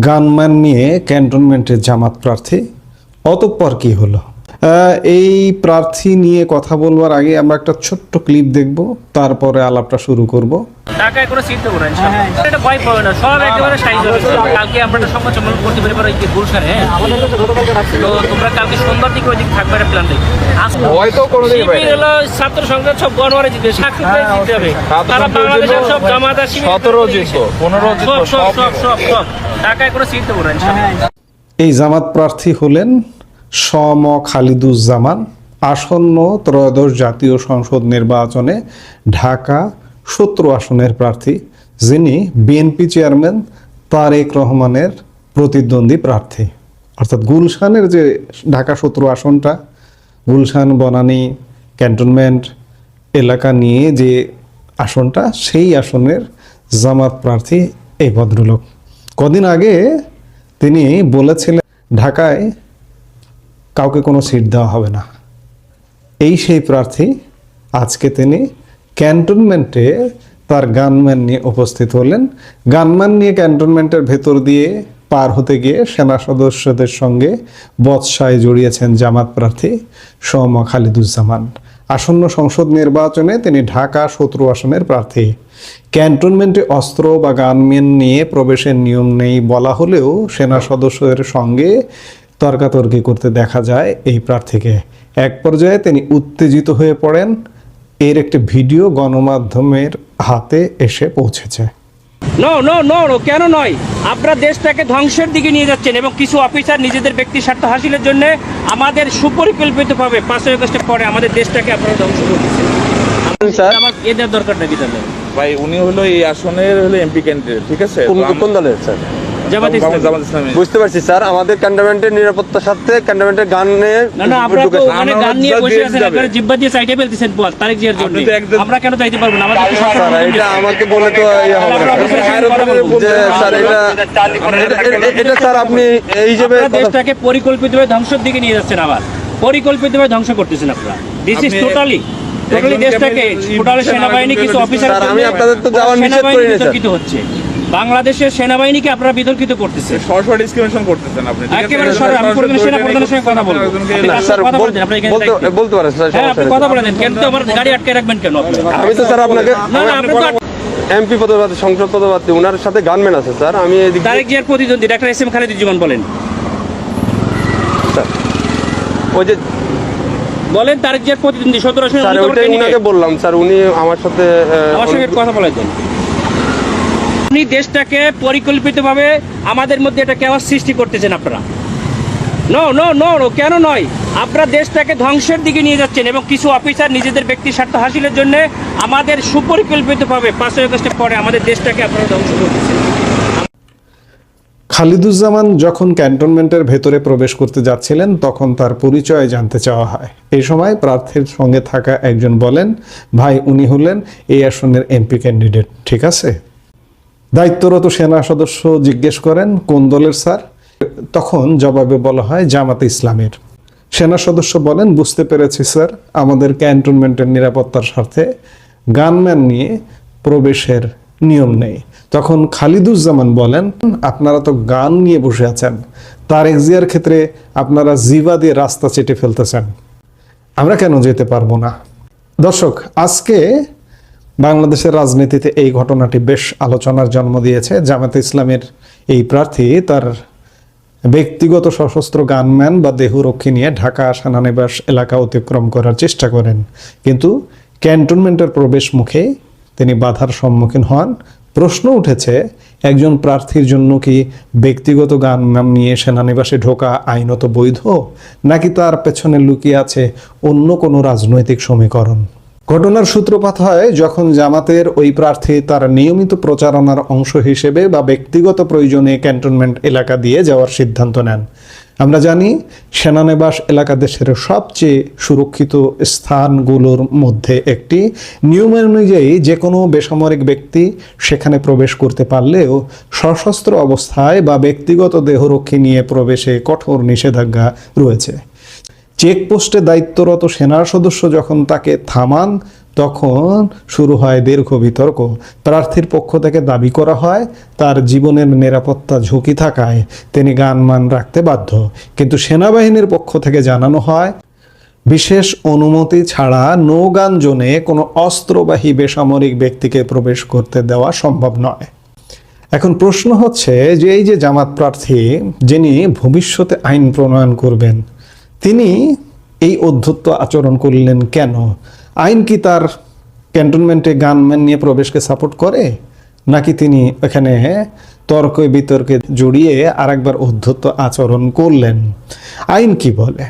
Gunman নিয়ে ক্যান্টনমেন্টের জামাত প্রার্থী, অতঃপর কি হলো? এই প্রার্থী নিয়ে কথা বলবার আগে আমরা একটা ছোট্ট ক্লিপ দেখব, তারপরে আলাপটা শুরু করব। ঢাকায় কোনো চিন্তা করেন এটা ভয় পাবে না, সব একেবারে সাইজ হবে। কালকে আমরা একটা সংবাদ সম্মেলন করতে পারি ওই যে গুলশানে। তো তোমরা কালকে সন্ধ্যার দিকে ওই দিকে থাকবে একটা প্ল্যান দেখি। হয়তো শিবির হলো ছাত্র সংসদ সব গণহারে জিতবে, সাক্ষী জিততে হবে। তারা বাংলাদেশের সব জামাত আর শিবির 17 জিতবো 15 জিতবো সব ঢাকায় কোনো চিন্তা করেন। এই জামাত প্রার্থী হলেন সম খালিদুজ্জামান। আসন্ন ত্রয়োদশ জাতীয় সংসদ নির্বাচনে ঢাকা 17 আসনের প্রার্থী, যিনি বিএনপি চেয়ারম্যান তারেক রহমানের প্রতিদ্বন্দ্বী প্রার্থী। অর্থাৎ গুলশানের যে ঢাকা 17 আসনটা, গুলশান বনানী ক্যান্টনমেন্ট এলাকা নিয়ে যে আসনটা, সেই আসনের জামাত প্রার্থী এই ভদ্রলোক। কদিন আগে তিনি বলেছিলেন ঢাকায় কাউকে কোনো সিট দেওয়া হবে না। এই সেই প্রার্থী, আজকে তিনি ক্যান্টনমেন্টে তার গানম্যান নিয়ে উপস্থিত হলেন। গানম্যান নিয়ে ক্যান্টনমেন্টের ভেতর দিয়ে পার হতে গিয়ে সেনা সদস্যদের সঙ্গে বচসায় জড়িয়েছেন জামাত প্রার্থী সম খালিদুজ্জামান। আসন্ন সংসদ নির্বাচনে তিনি ঢাকা 17 আসনের প্রার্থী। ক্যান্টনমেন্টে অস্ত্র বা গানম্যান নিয়ে প্রবেশের নিয়ম নেই বলা হলেও সেনা সদস্যদের সঙ্গে তর্কাতর্কি করতে দেখা যায় এই প্রার্থীকে। এক পর্যায়ে তিনি উত্তেজিত হয়ে পড়েন। এর একটি ভিডিও গণমাধ্যমের হাতে এসে পৌঁছেছে। কেন নয়? আপনারা দেশটাকে ধ্বংসের দিকে নিয়ে যাচ্ছেন এবং কিছু অফিসার নিজেদের ব্যক্তি স্বার্থ হাসিলের জন্য আমাদের সুপরিকল্পিতভাবে 5 আগস্টের পরে আমাদের দেশটাকে আপনারা ধ্বংস করতেছেন। আমার এদের দরকার নাকি তাহলে? ভাই উনি হলো এই আসনের হলো এমপি ক্যান্ডিডেট, ঠিক আছে? কোন দলের স্যার? জামাত ইসলামী। বুঝতে পারছি স্যার, আমাদের ক্যান্টনমেন্টের নিরাপত্তার সাথে ক্যান্টনমেন্টের গান নিয়ে না আপনারা তো ওখানে গান নিয়ে বসে আছেন, আপনারা জিব্বা দিয়ে সাইডে ফেলতেছেন বল তারেক জিয়ার জন্য। আমরা কেন যাইতে পারবো না? আমাদের স্যার এটা আমাকে বলে তো ইয়ে হবে না যে স্যার এটা স্যার আপনি এই হিসেবে দেশটাকে পরিকল্পিতভাবে ধ্বংসের দিকে নিয়ে যাচ্ছেন, আবার পরিকল্পিতভাবে ধ্বংস করতেছেন আপনারা। দিস ইজ টোটালি দেশটাকে টোটালি সেনাবাহিনী কিছু অফিসার আমি আপনাদের তো যাওয়ার নিষেধ করি না স্যার। হচ্ছে বাংলাদেশের সেনাবাহিনীকে আপনারা বিতর্কিত করতেছে, সরাসরি ডিসক্রিমিনেশন করতেছেন আপনি। একেবারে সরাসরি আমি কোন সেনা প্রধানের সঙ্গে কথা বলবো। স্যার বলতে পারেন স্যার, হ্যাঁ আপনি কথা বলেন, কিন্তু আমার গাড়ি আটকে রাখবেন কেন আপনি? আমি তো স্যার আপনাকে না আপনি তো এমপি পদপ্রার্থী, সংসদ পদপ্রার্থী, ওনার সাথে গানম্যান আছে স্যার। আমি এদিকে তারেক জিয়ার প্রতিদ্বন্দ্বী ডাক্তার এস এম খালিদুজ্জামান বলেন স্যার, ওই যে বলেন তারেক জিয়ার প্রতিদ্বন্দ্বী 17 আসনে। স্যার ওইটাই উনাকে বললাম স্যার, উনি আমার সাথে কথা বলে দেন। আপনি দেশটাকে পরিকল্পিতভাবে আমাদের মধ্যে এটা কেওয়াস সৃষ্টি করতেছেন আপনারা। কেন নয়? আপনারা দেশটাকে ধ্বংসের দিকে নিয়ে যাচ্ছেন এবং কিছু অফিসার নিজেদের ব্যক্তি স্বার্থ হাসিলের জন্য আমাদের সুপরিকল্পিতভাবে 5 আগস্টের পরে আমাদের দেশটাকে আপনারা ধ্বংস করতেছেন। খালিদুজ্জামান যখন ক্যান্টনমেন্টের ভেতরে প্রবেশ করতে যাচ্ছিলেন, তখন তার পরিচয় জানতে চাওয়া হয়। এই সময় প্রার্থীর সঙ্গে থাকা একজন বলেন, ভাই উনি হলেন এই আসনের এমপি ক্যান্ডিডেট, ঠিক আছে? দায়িত্বরত সেনা সদস্য জিজ্ঞেস করেন কোন দলের স্যার? তখন জবাবে বলা হয় জামাতে ইসলামের। সেনা সদস্য বলেন, বুঝতে পেরেছি স্যার, আমাদের ক্যান্টনমেন্টের নিরাপত্তার স্বার্থে গানম্যান নিয়ে প্রবেশের নিয়ম নেই। তখন খালিদুজ্জামান বলেন, আপনারা তো গান নিয়ে বসে আছেন, তারেক জিয়ার ক্ষেত্রে আপনারা জিবা দিয়ে রাস্তা চেটে ফেলতেছেন, আমরা কেন যেতে পারবো না? দর্শক, আজকে বাংলাদেশের রাজনীতিতে এই ঘটনাটি বেশ আলোচনার জন্ম দিয়েছে। জামাতে ইসলামের এই প্রার্থী তার ব্যক্তিগত সশস্ত্র গানম্যান বা দেহরক্ষী নিয়ে ঢাকা সেনানিবাস এলাকা অতিক্রম করার চেষ্টা করেন, কিন্তু ক্যান্টনমেন্টের প্রবেশ মুখে তিনি বাধার সম্মুখীন হন। প্রশ্ন উঠেছে, একজন প্রার্থীর জন্য কি ব্যক্তিগত গানম্যান নিয়ে সেনানিবাসে ঢোকা আইনত বৈধ, নাকি তার পেছনে লুকিয়ে আছে অন্য কোনো রাজনৈতিক সমীকরণ? ঘটনার সূত্রপাত হয় যখন জামাতের ওই প্রার্থী তার নিয়মিত প্রচারণার অংশ হিসেবে বা ব্যক্তিগত প্রয়োজনে ক্যান্টনমেন্ট এলাকা দিয়ে যাওয়ার সিদ্ধান্ত নেন। আমরা জানি সেনানিবাস এলাকা দেশের সবচেয়ে সুরক্ষিত স্থানগুলোর মধ্যে একটি। নিয়ম অনুযায়ী যে কোনো বেসামরিক ব্যক্তি সেখানে প্রবেশ করতে পারলেও সশস্ত্র অবস্থায় বা ব্যক্তিগত দেহরক্ষী নিয়ে প্রবেশে কঠোর নিষেধাজ্ঞা রয়েছে। চেকপোস্টে দায়িত্বরত সেনা সদস্য যখন তাকে থামান তখন শুরু হয় দীর্ঘ বিতর্ক। প্রার্থীর পক্ষ থেকে দাবি করা হয় তার জীবনের নিরাপত্তা ঝুঁকি থাকায় তিনি গানমান রাখতে বাধ্য, কিন্তু সেনাবাহিনীর পক্ষ থেকে জানানো হয় বিশেষ অনুমতি ছাড়া নো গান জোনে কোনো অস্ত্রবাহী বেসামরিক ব্যক্তিকে প্রবেশ করতে দেওয়া সম্ভব নয়। এখন প্রশ্ন হচ্ছে যে এই যে জামাত প্রার্থী যিনি ভবিষ্যতে আইন প্রণয়ন করবেন, তিনি এই অধ্যত্ত আচরণ করলেন কেন? আইন কি তার ক্যান্টনমেন্টে গানম্যান নিয়ে প্রবেশকে সাপোর্ট করে, নাকি তিনি এখানে তর্কে বিতর্কে জড়িয়ে আরেকবার অধ্যত্ত আচরণ করলেন? আইন কি বলে?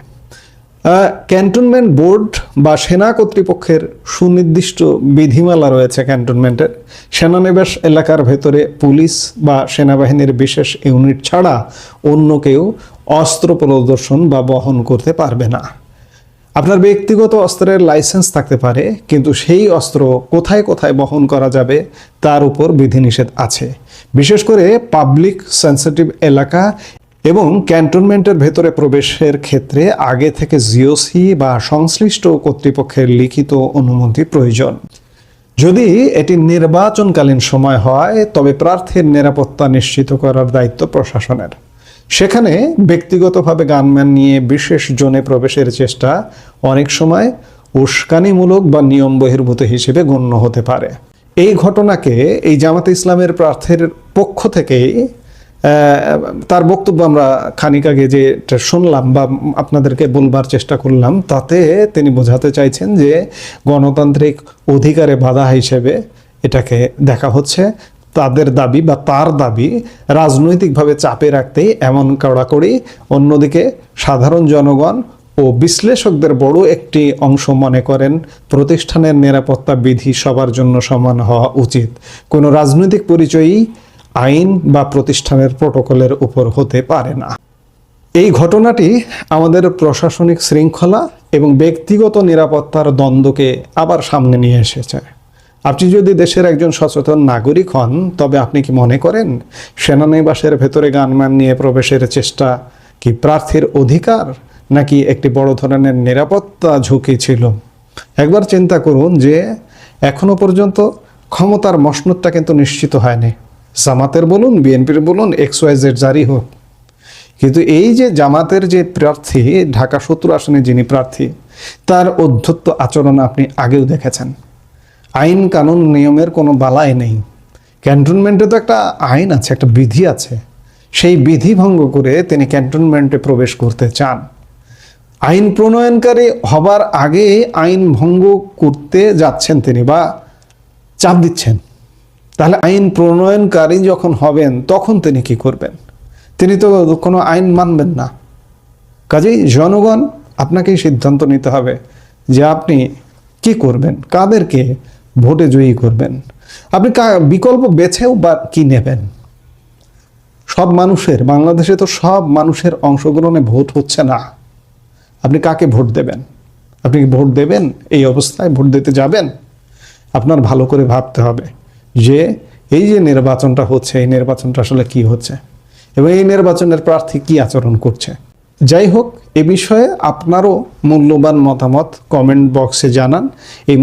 ক্যান্টনমেন্ট বোর্ড বা সেনা কর্তৃপক্ষের সুনির্দিষ্ট বিধিমালা রয়েছে ক্যান্টনমেন্টের। সেনানিবাস এলাকার ভেতরে পুলিশ বা সেনাবাহিনীর বিশেষ ইউনিট ছাড়া অন্য কেউ অস্ত্র প্রদর্শন বা বহন করতে পারবে না। আপনার ব্যক্তিগত অস্ত্রের লাইসেন্স থাকতে পারে, কিন্তু সেই অস্ত্র কোথায় কোথায় বহন করা যাবে তার উপর বিধিনিষেধ আছে। বিশেষ করে পাবলিক সেন্সিটিভ এলাকা এবং ক্যান্টনমেন্টের ভেতরে প্রবেশের ক্ষেত্রে আগে থেকে জিওসি বা সংশ্লিষ্ট কর্তৃপক্ষের লিখিত অনুমতি প্রয়োজন। যদি এটি নির্বাচনকালীন সময় হয় তবে প্রার্থীর নিরাপত্তা নিশ্চিত করার দায়িত্ব প্রশাসনের। সেখানে ব্যক্তিগতভাবে গানম্যান নিয়ে বিশেষ জোনে প্রবেশের চেষ্টা অনেক সময় উস্কানিমূলক বা নিয়ম বহির্ভূত হিসেবে গণ্য হতে পারে। এই ঘটনাকে এই জামাতে ইসলামের প্রার্থীর পক্ষ থেকে তার বক্তব্য আমরা খানিক আগে যেটা শুনলাম বা আপনাদেরকে বলবার চেষ্টা করলাম, তাতে তিনি বোঝাতে চাইছেন যে গণতান্ত্রিক অধিকারে বাধা হিসেবে এটাকে দেখা হচ্ছে। তাদের দাবি বা তার দাবি রাজনৈতিকভাবে চাপে রাখতেই এমন কড়াকড়ি। অন্যদিকে সাধারণ জনগণ ও বিশ্লেষকদের বড় একটি অংশ মনে করেন প্রতিষ্ঠানের নিরাপত্তা বিধি সবার জন্য সমান হওয়া উচিত। কোনো রাজনৈতিক পরিচয়ই আইন বা প্রতিষ্ঠানের প্রটোকলের উপর হতে পারে না। এই ঘটনাটি আমাদের প্রশাসনিক শৃঙ্খলা এবং ব্যক্তিগত নিরাপত্তার দ্বন্দ্বকে আবার সামনে নিয়ে এসেছে। আপনি যদি দেশের একজন সচেতন নাগরিক হন, তবে আপনি কি মনে করেন সেনানিবাসের ভেতরে গানম্যান নিয়ে প্রবেশের চেষ্টা কি প্রার্থীর অধিকার, নাকি একটি বড় ধরনের নিরাপত্তা ঝুঁকি ছিল? একবার চিন্তা করুন যে এখনো পর্যন্ত ক্ষমতার মসনদটা কিন্তু নিশ্চিত হয়নি। জামাতের বলুন, বিএনপির বলুন, XYZ জারি হোক, কিন্তু এই যে জামাতের যে প্রার্থী, ঢাকা 17 আসনে যিনি প্রার্থী, তার অধ্যত্ত আচরণ আপনি আগেও দেখেছেন। আইন কানুন নিয়মের কোনো বালাই নেই। ক্যান্টনমেন্টে তো একটা আইন আছে, একটা বিধি আছে। সেই বিধি ভঙ্গ করে তিনি ক্যান্টনমেন্টে প্রবেশ করতে চান। আইন প্রণয়নকারী হবার আগে আইন ভঙ্গ করতে যাচ্ছেন তিনি বা চাপ দিচ্ছেন। তাহলে আইন প্রণয়নকারী যখন হবেন তখন তিনি কি করবেন? তিনি তো কোনো আইন মানবেন না। কাজেই জনগণ আপনাকেই সিদ্ধান্ত নিতে হবে যে আপনি কি করবেন, কাদেরকে ভোটে জয়ী করবেন, আপনি বিকল্প বেছেও বা কি নেবেন। সব মানুষের, বাংলাদেশে তো সব মানুষের অংশগ্রহণে ভোট হচ্ছে না। আপনি কাকে ভোট দেবেন? আপনি কি ভোট দেবেন? এই অবস্থায় ভোট দিতে যাবেন? আপনার ভালো করে ভাবতে হবে যে এই যে নির্বাচনটা হচ্ছে, এই নির্বাচনটা আসলে কি হচ্ছে এবং এই নির্বাচনের প্রার্থী কি আচরণ করছে। যাই হোক, এ বিষয়ে আপনারও মূল্যবান মতামত কমেন্ট বক্সে জানান। এই